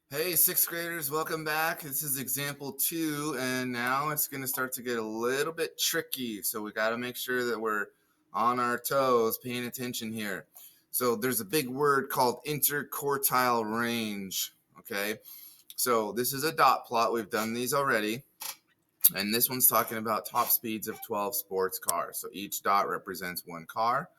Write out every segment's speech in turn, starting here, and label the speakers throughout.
Speaker 1: Hey, sixth graders, welcome back. This is example 2, and now it's going to start to get a little bit tricky. So we got to make sure that we're on our toes, paying attention here. So there's a big word called interquartile range. Okay, so this is a dot plot. We've done these already. And this one's talking about top speeds of 12 sports cars. So each dot represents one car,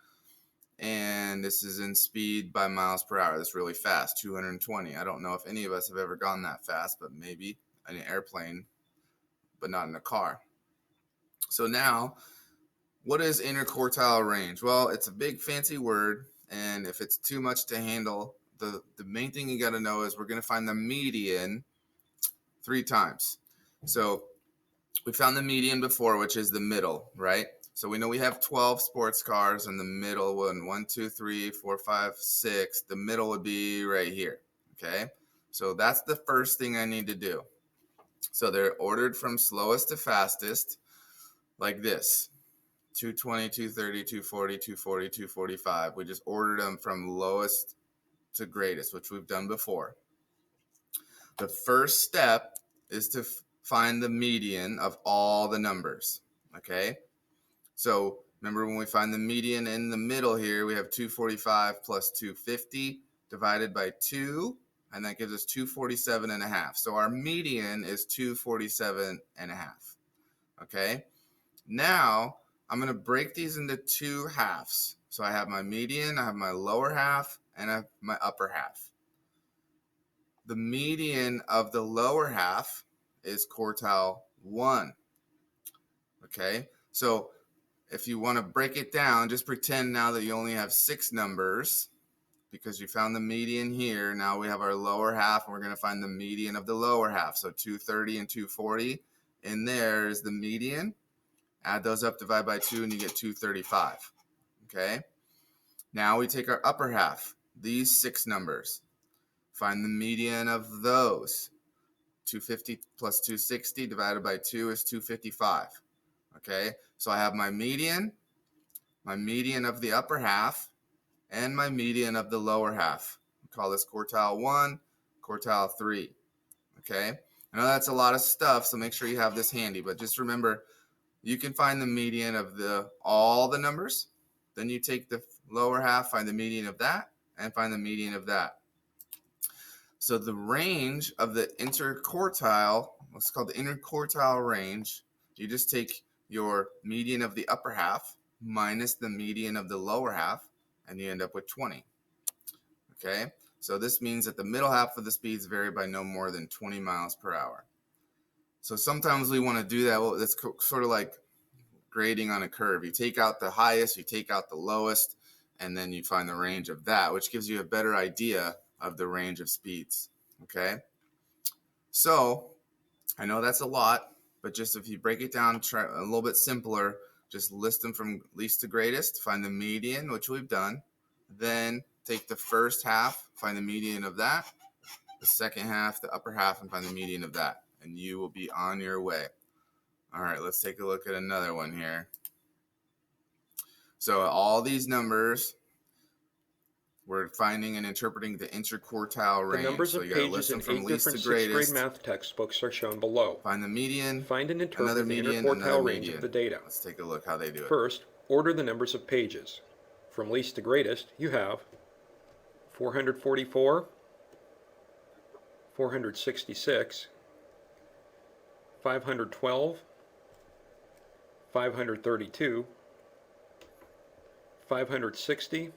Speaker 1: and this is in speed by miles per hour. That's really fast, 220. I don't know if any of us have ever gone that fast, but maybe in an airplane, but not in a car. So now, what is interquartile range? Well, it's a big fancy word, and if it's too much to handle, the main thing you got to know is we're going to find the median 3 times. So we found the median before, which is the middle, right? So we know we have 12 sports cars, and the middle one, 1, 2, 3, 4, 5, 6. The middle would be right here. Okay. So that's the first thing I need to do. So they're ordered from slowest to fastest, like this: 220, 230, 240, 240, 245. We just ordered them from lowest to greatest, which we've done before. The first step is to find the median of all the numbers. Okay. So remember, when we find the median in the middle here, we have 245 plus 250 divided by 2, and that gives us 247 and a half. So our median is 247 and a half. Okay. Now I'm going to break these into 2 halves. So I have my median, I have my lower half, and I have my upper half. The median of the lower half is quartile 1. Okay. So if you want to break it down, just pretend now that you only have 6 numbers, because you found the median here. Now we have our lower half, and we're going to find the median of the lower half. So 230 and 240. In there is the median. Add those up, divide by 2, and you get 235. Okay. Now we take our upper half, these 6 numbers. Find the median of those. 250 plus 260 divided by 2 is 255. Okay. So I have my median of the upper half, and my median of the lower half. We call this quartile 1, quartile 3. Okay. I know that's a lot of stuff, so make sure you have this handy, but just remember, you can find the median of all the numbers. Then you take the lower half, find the median of that, and find the median of that. So the range of the interquartile, what's called the interquartile range, you just take your median of the upper half minus the median of the lower half, and you end up with 20. Okay, so this means that the middle half of the speeds vary by no more than 20 miles per hour. So sometimes we want to do that. Well, that's sort of like grading on a curve. You take out the highest, you take out the lowest, and then you find the range of that, which gives you a better idea of the range of speeds. Okay, so I know that's a lot, but just if you break it down, try a little bit simpler. Just list them from least to greatest, find the median, which we've done. Then take the first half, find the median of that, the second half, the upper half, and find the median of that, and you will be on your way. All right, let's take a look at another one here. So all these numbers, we're finding and interpreting the interquartile range.
Speaker 2: The numbers
Speaker 1: so
Speaker 2: of
Speaker 1: you got to
Speaker 2: pages
Speaker 1: list them
Speaker 2: in
Speaker 1: from
Speaker 2: 8
Speaker 1: least to
Speaker 2: different 6th grade
Speaker 1: greatest.
Speaker 2: math textbooks are shown below.
Speaker 1: Find the median,
Speaker 2: Find and
Speaker 1: another
Speaker 2: interpret the
Speaker 1: median, another
Speaker 2: interquartile range
Speaker 1: median.
Speaker 2: of the data.
Speaker 1: Let's take a look how they do it.
Speaker 2: First, order the numbers of pages. From least to greatest, you have 444, 466, 512, 532, 560,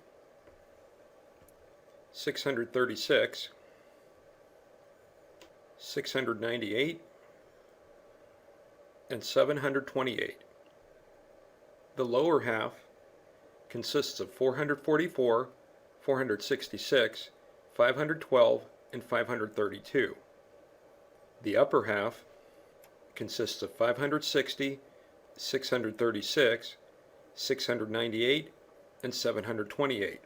Speaker 2: 636, 698, and 728. The lower half consists of 444, 466, 512, and 532. The upper half consists of 560, 636, 698, and 728.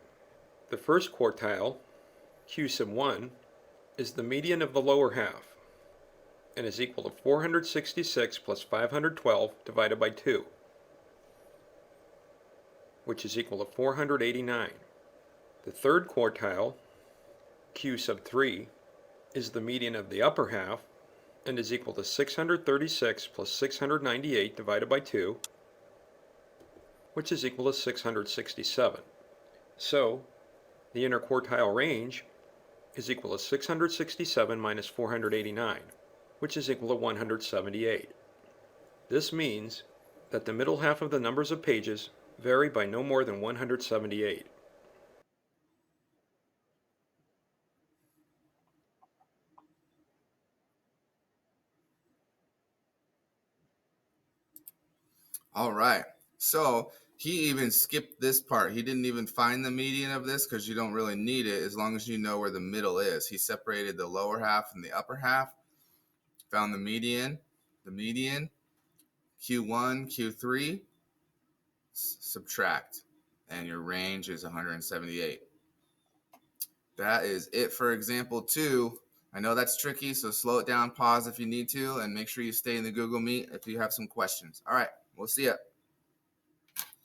Speaker 2: The first quartile, Q sub 1, is the median of the lower half and is equal to 466 plus 512 divided by 2, which is equal to 489. The third quartile, Q sub 3, is the median of the upper half and is equal to 636 plus 698 divided by 2, which is equal to 667. So the interquartile range is equal to 667 minus 489, which is equal to 178. This means that the middle half of the numbers of pages vary by no more than 178.
Speaker 1: All right. So he even skipped this part. He didn't even find the median of this because you don't really need it as long as you know where the middle is. He separated the lower half from the upper half, found the median, Q1, Q3, subtract, and your range is 178. That is it for example 2. I know that's tricky, so slow it down, pause if you need to, and make sure you stay in the Google Meet if you have some questions. All right, we'll see ya.